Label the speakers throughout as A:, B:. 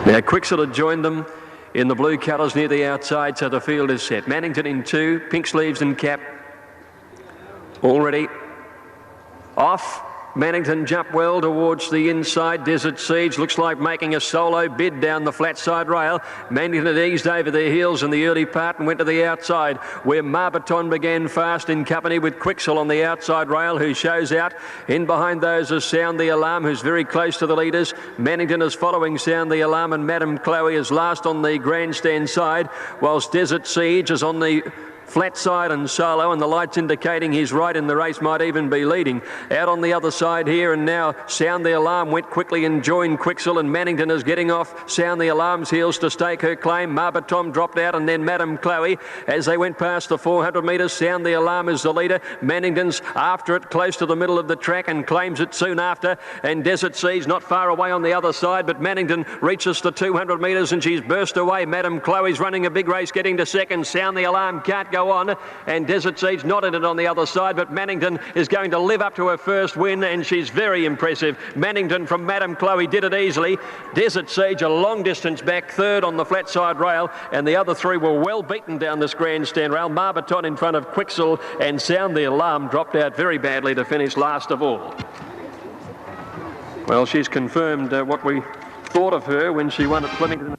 A: Now Quixel had joined them in the blue colours near the outside, so the field is set. Mannington in 2, pink sleeves and cap. Already off. Mannington jumped well towards the inside. Desert Siege looks like making a solo bid down the flat side rail. Mannington had eased over their heels in the early part and went to the outside, where Marbaton began fast in company with Quixel on the outside rail, who shows out. In behind those is Sound the Alarm, who's very close to the leaders. Mannington is following Sound the Alarm, and Madame Chloe is last on the grandstand side, whilst Desert Siege is on the flat side and solo, and the lights indicating he's right in the race, might even be leading. Out on the other side here, and now Sound the Alarm went quickly and joined Quixel, and Mannington is getting off Sound the Alarm's heels to stake her claim. Marbaton dropped out, and then Madame Chloe. As they went past the 400 metres, Sound the Alarm is the leader. Mannington's after it, close to the middle of the track, and claims it soon after. And Desert Sea's not far away on the other side, but Mannington reaches the 200 metres, and she's burst away. Madame Chloe's running a big race, getting to second. Sound the Alarm can't go on, and Desert Siege not in it on the other side, but Mannington is going to live up to her first win, and she's very impressive. Mannington from Madame Chloe did it easily. Desert Siege a long distance back, third on the flat side rail, and the other three were well beaten down this grandstand rail. Marbaton in front of Quixel, and Sound the Alarm dropped out very badly to finish last of all. Well, she's confirmed what we thought of her when she won at Flemington.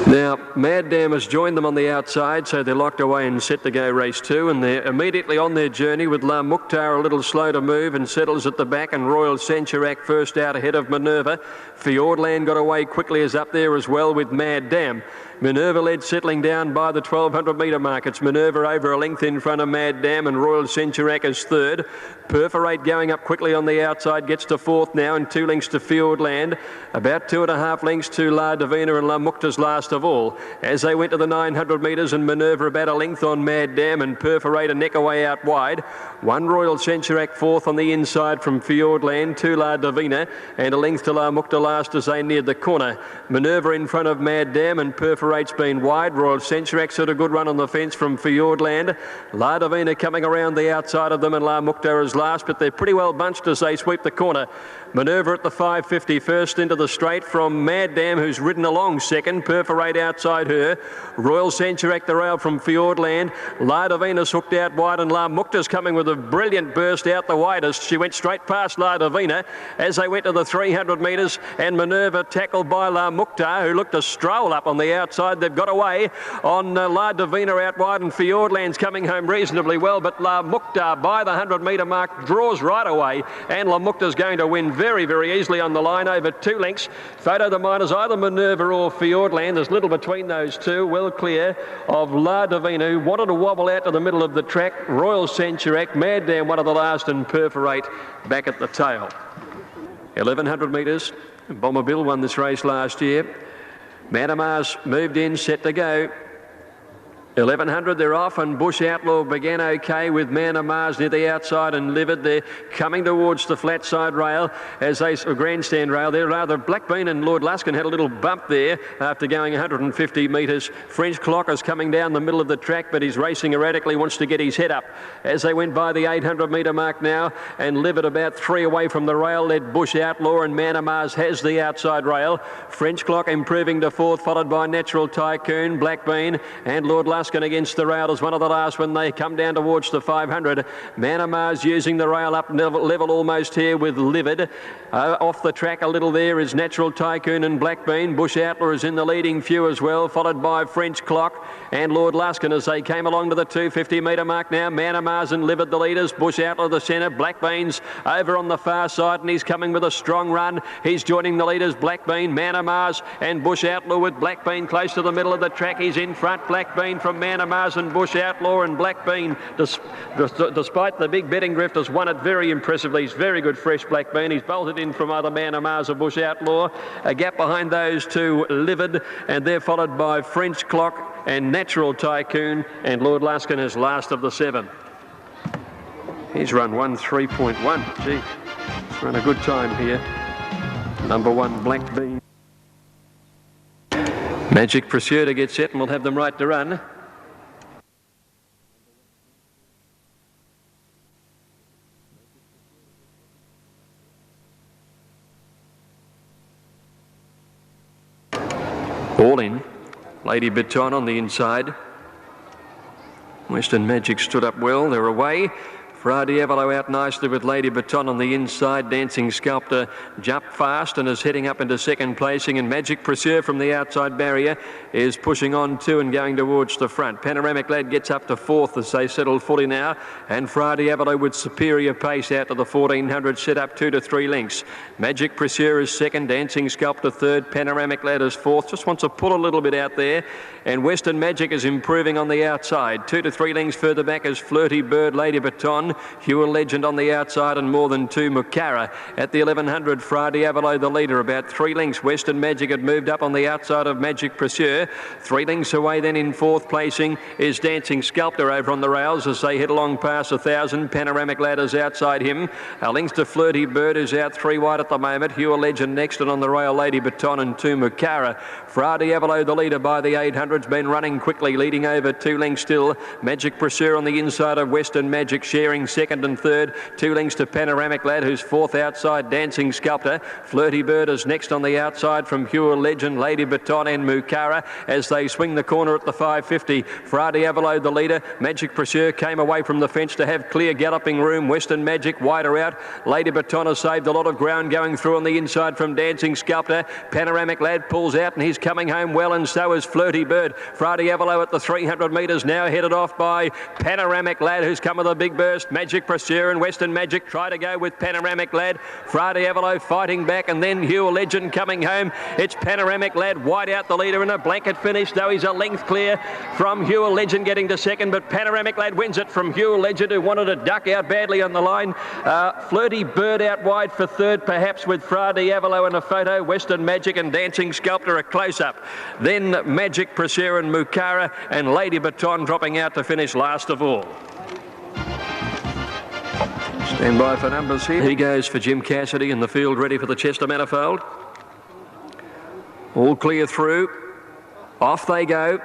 A: Now, Mad Dam has joined them on the outside, so they're locked away and set to go race 2, and they're immediately on their journey with La Mukhtar a little slow to move and settles at the back, and Royal Centurac first out ahead of Minerva. Fiordland got away quickly, is up there as well with Mad Dam. Minerva led, settling down by the 1200 metre mark. It's Minerva over a length in front of Mad Dam, and Royal Centurac is third. Perforate going up quickly on the outside, gets to fourth now, and 2 lengths to Fiordland. About 2.5 lengths to La Divina, and La Mukhtar's last of all. As they went to the 900 metres, and Minerva about a length on Mad Dam, and Perforate a neck away out wide. 1 Royal Centurac fourth on the inside from Fiordland, 2 La Divina, and a length to La Mukhtar last as they neared the corner. Minerva in front of Mad Dam, and Perforate's been wide. Royal Centurac's had a good run on the fence from Fiordland. La Divina coming around the outside of them, and La Mukhtar is last, but they're pretty well bunched as they sweep the corner. Minerva at the 550 first into the straight from Mad Dam, who's ridden along second. Perforate outside her. Royal Centurac the rail from Fiordland. La Divina's hooked out wide, and La Mukhtar's coming with a brilliant burst out the widest. She went straight past La Divina as they went to the 300 metres, and Minerva tackled by La Mukhtar, who looked to stroll up on the outside. They've got away on La Divina out wide, and Fiordland's coming home reasonably well, but La Mukhtar by the 100 metre mark draws right away, and La Mukhtar's going to win very, very easily on the line over 2 lengths. Photo the miners, either Minerva or Fiordland. There's little between those two, well clear of La Divina, who wanted to wobble out to the middle of the track. Royal Centurac, Mad Dam one of the last, and Perforate back at the tail. 1100 metres. Bomber Bill won this race last year. Manamar's moved in, set to go. 1100 they're off, and Bush Outlaw began okay with Man of Mars near the outside, and Livid. They're coming towards the flat side rail as they grandstand rail. They're rather Blackbean and Lord Luskin had a little bump there after going 150 metres. French Clock is coming down the middle of the track, but he's racing erratically, wants to get his head up as they went by the 800 metre mark now, and Livid about 3 away from the rail led Bush Outlaw, and Man of Mars has the outside rail. French Clock improving to fourth, followed by Natural Tycoon, Blackbean and Lord Luskin against the rail as one of the last when they come down towards the 500. Man of Mars using the rail up level almost here with Livid. Off the track a little there is Natural Tycoon and Blackbean. Bush Outlaw is in the leading few as well, followed by French Clock and Lord Luskin as they came along to the 250 metre mark now. Man of Mars and Livid the leaders. Bush Outlaw the centre. Blackbean's over on the far side, and he's coming with a strong run. He's joining the leaders, Blackbean, Man of Mars and Bush Outlaw, with Blackbean close to the middle of the track. He's in front. Blackbean from Man of Mars and Bush Outlaw, and Blackbean, despite the big betting drift, has won it very impressively. He's very good fresh Blackbean. He's bolted in from either Man of Mars or Bush Outlaw. A gap behind those two, Livid, and they're followed by French Clock and Natural Tycoon, and Lord Luskin is last of the 7. He's run 1:3.1. Gee, he's run a good time here. Number 1, Blackbean. Magic Pursuer to get set, and we'll have them right to run. all in. Lady Baton on the inside. Western Magic stood up well. They're away. Fra Diavolo out nicely with Lady Baton on the inside. Dancing Sculptor jumped fast and is heading up into second placing, and Magic Pursuer from the outside barrier is pushing on too and going towards the front. Panoramic Lad gets up to fourth as they settle fully now, and Fra Diavolo with superior pace out to the 1400, set up 2 to 3 lengths. Magic Pursuer is second, Dancing Sculptor third, Panoramic Lad is fourth. Just wants to pull a little bit out there, and Western Magic is improving on the outside. 2 to 3 lengths further back is Flirty Bird, Lady Baton, Hugh Legend on the outside, and more than 2 Mukara. At the 1100, Fra Diavolo the leader, about 3 lengths. Western Magic had moved up on the outside of Magic Pursuer. 3 lengths away then in fourth placing is Dancing Sculptor over on the rails as they head along past 1,000. Panoramic Ladders outside him. A length to Flirty Bird, who's out 3 wide at the moment. Hugh Legend next, and on the rail Lady Baton and 2 Mukara. Fra Diavolo the leader by the 800's been running quickly, leading over 2 lengths still. Magic Pursuer on the inside of Western Magic, sharing second and third. 2 lengths to Panoramic Lad, who's fourth outside Dancing Sculptor. Flirty Bird is next on the outside from Hugh Legend, Lady Baton and Mukara as they swing the corner at the 550. Fra Diavolo the leader. Magic Pursuer came away from the fence to have clear galloping room. Western Magic wider out. Lady Baton has saved a lot of ground going through on the inside from Dancing Sculptor. Panoramic Lad pulls out and he's coming home well, and so is Flirty Bird. Fra Diavolo at the 300 metres now headed off by Panoramic Lad, who's come with a big burst. Magic Pursuer and Western Magic try to go with Panoramic Lad. Fra Diavolo fighting back, and then Hugh Legend coming home. It's Panoramic Lad wide out the leader in a blanket finish, though he's a length clear from Hugh Legend getting to second, but Panoramic Lad wins it from Hugh Legend, who wanted to duck out badly on the line. Flirty Bird out wide for third, perhaps with Fra Diavolo in a photo. Western Magic and Dancing Sculptor a close-up. Then Magic Pursuer and Mukara, and Lady Baton dropping out to finish last of all. Stand by for numbers here. He goes for Jim Cassidy in the field, ready for the Chester Manifold. All clear through. Off they go.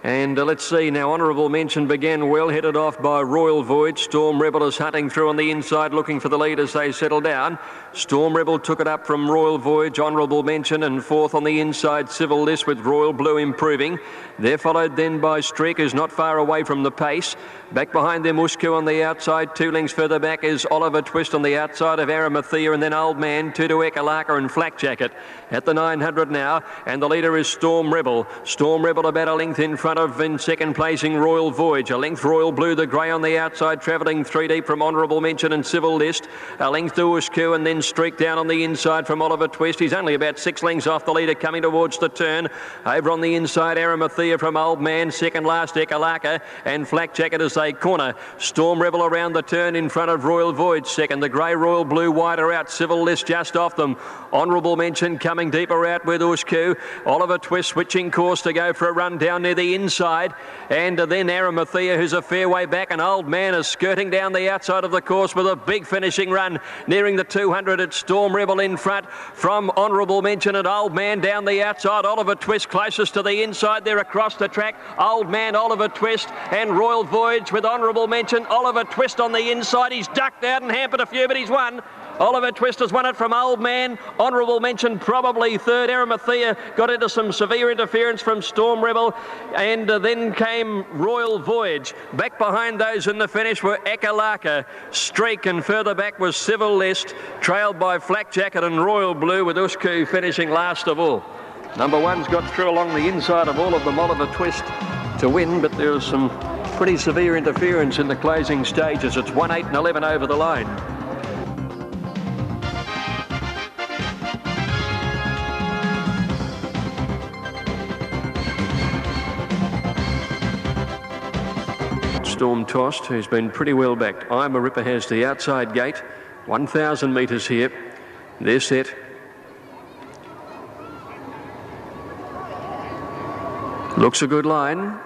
A: And let's see now, honourable mention began well, headed off by Royal Voyage. Storm Rebel is hunting through on the inside, looking for the lead as they settle down. Storm Rebel took it up from Royal Voyage, honourable mention, and fourth on the inside, Civil List, with Royal Blue improving. They're followed then by Streak, who's not far away from the pace. Back behind them, Usku on the outside. 2 lengths further back is Oliver Twist on the outside of Arimathea, and then Old Man, 2 to Ekalaka and Flak Jacket at the 900 now. And the leader is Storm Rebel. Storm Rebel about a length in front of, in second placing, Royal Voyage. A length Royal Blue, the grey on the outside, travelling 3 deep from Honourable Mention and Civil List. A length to Usku, and then Streak down on the inside from Oliver Twist. He's only about 6 lengths off the leader coming towards the turn. Over on the inside, Arimathea from Old Man. Second last, Ekalaka and Flak Jacket as they corner. Storm Rebel around the turn in front of Royal Voyage second. The grey Royal Blue wider out. Civil List just off them. Honourable Mention coming deeper out with Usku. Oliver Twist switching course to go for a run down near the inside. And then Arimathea, who's a fair way back. An Old Man is skirting down the outside of the course with a big finishing run. Nearing the 200, it's Storm Rebel in front from Honourable Mention and Old Man down the outside. Oliver Twist closest to the inside there across the track. Old Man, Oliver Twist and Royal Voyage with Honourable Mention. Oliver Twist on the inside. He's ducked out and hampered a few, but he's won. Oliver Twist has won it from Old Man. Honourable Mention probably third. Arimathea got into some severe interference from Storm Rebel, and then came Royal Voyage. Back behind those in the finish were Ekalaka, Streak, and further back was Civil List, trailed by Flak Jacket and Royal Blue, with Usku finishing last of all. Number one's got through along the inside of all of them, Oliver Twist, to win, but there was some pretty severe interference in the closing stages. It's 1, 8 and 11 over the line. Storm Tossed, who's been pretty well backed. I'm a Ripper has the outside gate. 1,000 metres here. They're set. Looks a good line.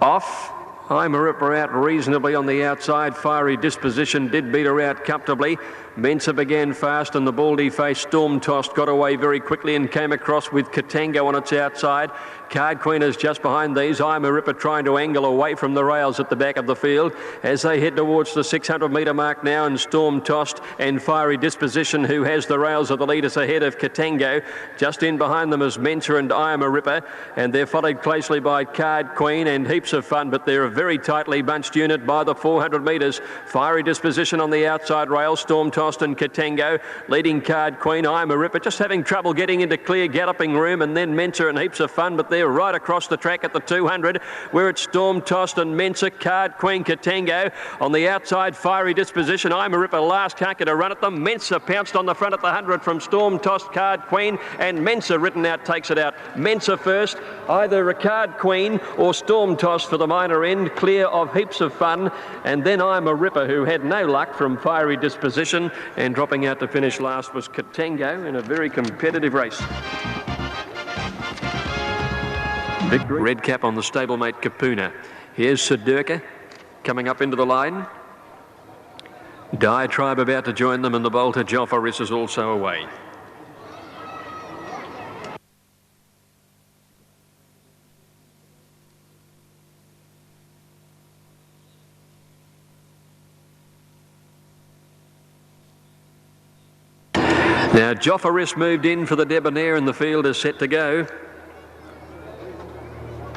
A: Off. I'm a Ripper out reasonably on the outside. Fiery Disposition did beat her out comfortably. Mensa began fast and the baldy-faced Storm Tossed got away very quickly and came across with Katango on its outside. Card Queen is just behind these. I'm a Ripper trying to angle away from the rails at the back of the field as they head towards the 600 metre mark now, and Storm Tossed and Fiery Disposition, who has the rails of the leaders ahead of Katango. Just in behind them is Mensa and I Am a Ripper, and they're followed closely by Card Queen and Heaps of Fun, but they're a very tightly bunched unit by the 400 metres. Fiery Disposition on the outside rail, Storm Tossed and Katango leading Card Queen. I Am a Ripper just having trouble getting into clear galloping room, and then Mensa and Heaps of Fun, but they're right across the track at the 200 where it's Storm Tossed and Mensa, Card Queen, Katango on the outside. Fiery Disposition, I'm a Ripper last, can't get a run at them. Mensa pounced on the front at the 100 from Storm Tossed, Card Queen, and Mensa written out takes it out. Mensa first, either a Card Queen or Storm Tossed for the minor end, clear of Heaps of Fun, and then I'm a Ripper, who had no luck from Fiery Disposition, and dropping out to finish last was Katango in a very competitive race. Victory. Red cap on the stablemate Kapuna. Here's Sedurka coming up into the line. Diatribe about to join them, and the bolter Joffaris is also away. Now Joffaris moved in for the Debonair, and the field is set to go.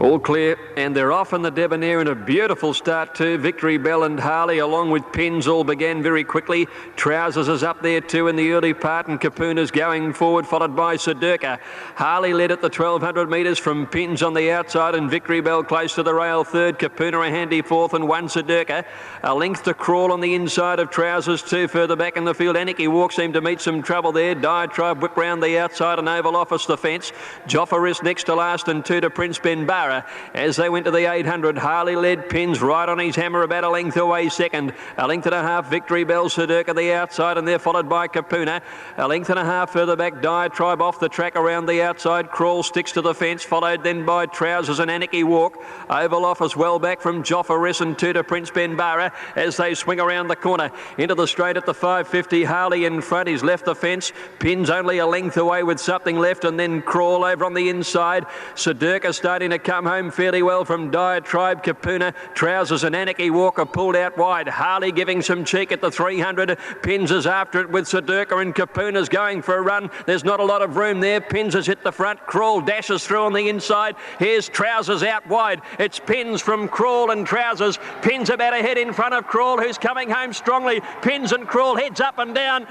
A: All clear, and they're off in the Debonair in a beautiful start too. Victory Bell and Harley along with Pins all began very quickly. Trousers is up there too in the early part, and Kapuna's going forward, followed by Sedurka. Harley led at the 1200 metres from Pins on the outside, and Victory Bell close to the rail third. Kapuna a handy fourth, and one Sedurka. A length to crawl on the inside of Trousers too. Further back in the field, Anarchy Walk seemed to meet some trouble there. Diatribe whip round the outside and Oval Office the fence. Joffaris next to last, and two to Prince Benbara. As they went to the 800, Harley led, Pins right on his hammer, about a length away second. A length and a half, Victory Bell, Sedurka the outside, and they're followed by Kapuna. A length and a half further back, Diatribe off the track around the outside. Crawl sticks to the fence, followed then by Trousers and Anarchy Walk. Oval Office well back from Joffaris, and two to Prince Benbara as they swing around the corner. Into the straight at the 550, Harley in front, he's left the fence. Pins only a length away with something left, and then Crawl over on the inside. Sedurka starting to come home fairly well from Diatribe. Kapuna, Trousers and Anarchy Walker pulled out wide. Harley giving some cheek at the 300. Pins is after it with Sedurka, and Kapuna's going for a run. There's not a lot of room there. Pins has hit the front. Crawl dashes through on the inside. Here's Trousers out wide. It's Pins from Crawl and Trousers. Pins about a head in front of Crawl, who's coming home strongly. Pins and Crawl heads up and down.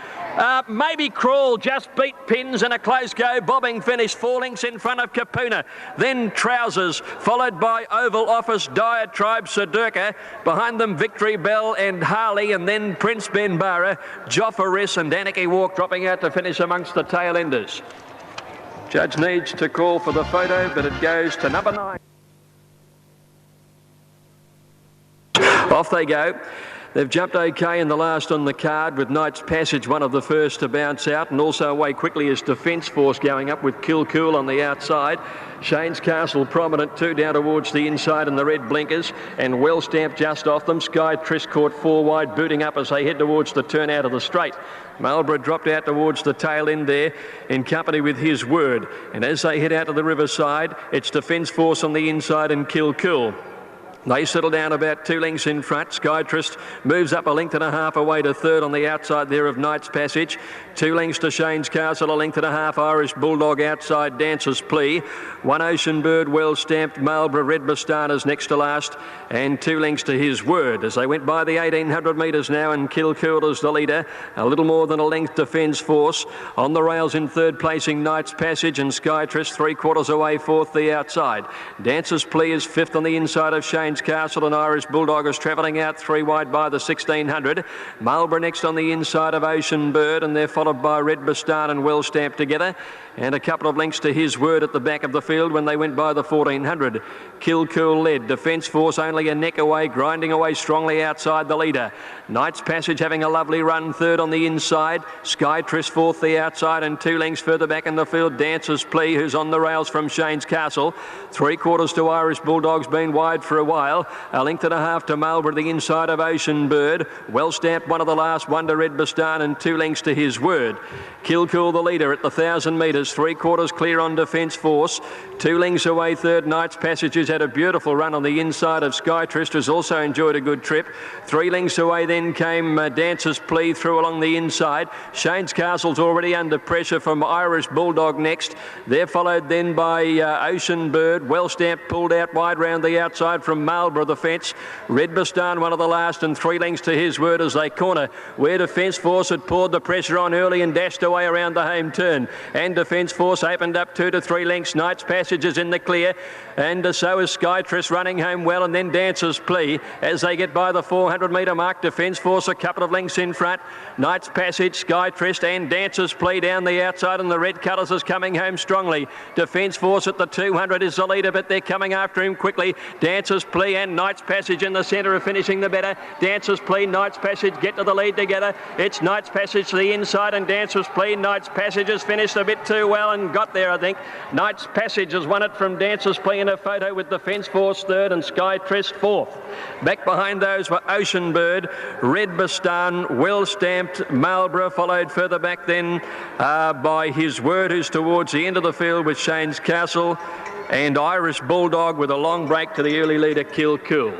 A: Maybe Crawl just beat Pins in a close go. Bobbing finish, 4 lengths in front of Kapuna. Then Trousers, followed by Oval Office, Diatribe, Sedurka. Behind them, Victory Bell and Harley, and then Prince Benbara, Joffaris and Anarchy Walk dropping out to finish amongst the tail enders. Judge needs to call for the photo, but it goes to number 9. Off they go. They've jumped okay in the last on the card, with Knight's Passage one of the first to bounce out, and also away quickly is Defence Force going up with Kilcool on the outside. Shane's Castle prominent too down towards the inside in the red blinkers, and well stamped just off them. Sky Triss caught 4 wide, booting up as they head towards the turn out of the straight. Marlborough dropped out towards the tail end there in company with His Word, and as they head out to the riverside, it's Defence Force on the inside and Kilcool. They settle down about 2 lengths in front. Skytrist moves up a length and a half away to third on the outside there of Knight's Passage. 2 lengths to Shane's Castle, a length and a half Irish Bulldog outside Dancer's Plea. 1 Ocean Bird well stamped, Marlborough Red Bastana's next to last, and 2 lengths to His Word as they went by the 1800 metres now, and Kilcool is the leader. A little more than a length Defence Force. On the rails in third placing Knight's Passage, and Skytrist 3/4 away fourth the outside. Dancer's Plea is fifth on the inside of Shane's Castle, and Irish Bulldog is travelling out 3 wide by the 1600. Marlborough next on the inside of Ocean Bird, and they're followed by Red Bastan and Well Stamped together, and a couple of lengths to His Word at the back of the field when they went by the 1400. Kilcool led. Defence Force only a neck away, grinding away strongly outside the leader. Knight's Passage having a lovely run third on the inside. Skytress fourth the outside, and 2 lengths further back in the field Dancer's Plea, who's on the rails from Shane's Castle. 3/4 to Irish Bulldog's been wide for a while. mile. A length and a half to Marlborough, the inside of Ocean Bird. Well stamped, one of the last, one to Red Bastan and 2 lengths to His Word. Kilcool the leader at the 1,000 metres, 3/4 clear on Defence Force. 2 lengths away, third Knight's Passage has had a beautiful run on the inside of Sky Trist, has also enjoyed a good trip. 3 lengths away then came Dancer's Plea through along the inside. Shane's Castle's already under pressure from Irish Bulldog next. They're followed then by Ocean Bird. Well stamped, pulled out wide round the outside from Marlborough the fence. Red Bastan one of the last and 3 lengths to His Word as they corner where Defence Force had poured the pressure on early and dashed away around the home turn. And Defence Force opened up 2 to 3 lengths. Knight's Passage is in the clear, and so is Sky Trist running home well, and then Dancer's Plea as they get by the 400 metre mark. Defence Force a couple of lengths in front. Knight's Passage, Sky Trist and Dancer's Plea down the outside, and the red colours is coming home strongly. Defence Force at the 200 is the leader, but they're coming after him quickly. Dancer's Plea and Knight's Passage in the centre are finishing the better. Dancer's Plea, Knight's Passage get to the lead together. It's Knight's Passage to the inside and Dancer's Plea. Knight's Passage has finished a bit too well and got there, I think. Knight's Passage has won it from Dancer's Plea in a photo with Defence Force third and Sky Trist fourth. Back behind those were Ocean Bird, Red Bastan, well stamped Marlborough, followed further back then by His Word, who's towards the end of the field with Shane's Castle, and Irish Bulldog with a long break to the early leader Kilcool.